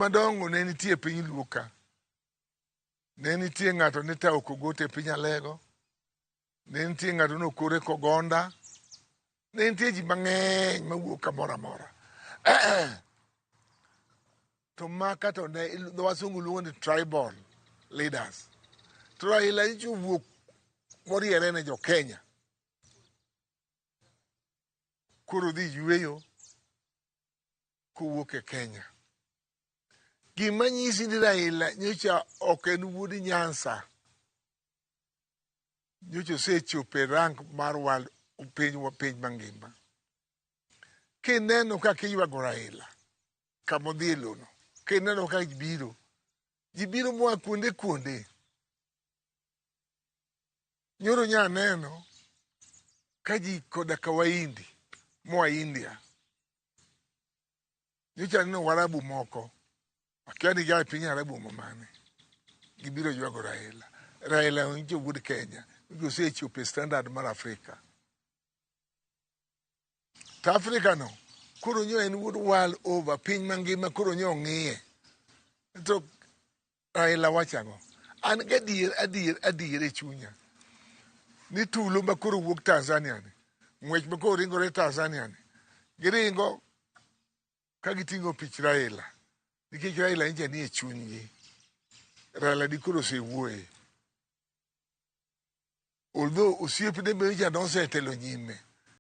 madongo ne nitie piny Luka. Ne nitie ng'ato ne tawo kogote piny Alego. Ne nitie ng'ato nokore kogonda. Ne nitie ji mang'eny mawuok kamoro amora. To maka to ne wasungu luongo ni tribal leaders. To Raila icho wuok moriere ne jokenya. Koro dhi yweyo kowuok e Kenya. Gima nyisi ni Raila nyocha ok en wuod Nyanza. Nyocha osechopo e rank mar world piny mangima. Kineno kaka iywago Raila kama odhi e lono. Kineno kaka ji biro moa kuonde. Nyoro nya neno ka ji koda ka waindi moa India. Nyocha neno warabu moko. Akia ni jai piny Arabu mamane. Gibiro ywago Raila. Raila onjo wuod Kenya. Osechopo e standard mar Afrika. Ta Afrika no, koro nyo en wuod world over piny mangima koro nyo ng'iye. To Raila wachago. An gadier e chunya. Ni tulo ma koro wuok Tanzania ni. Ng'wech ma koro ringore Tanzania ni. Giringo ka giting'o pich Raila. Nikech Raila nje ni e chunygi. Raila di koro osewuoye. Although osiepne be nose telo nyime.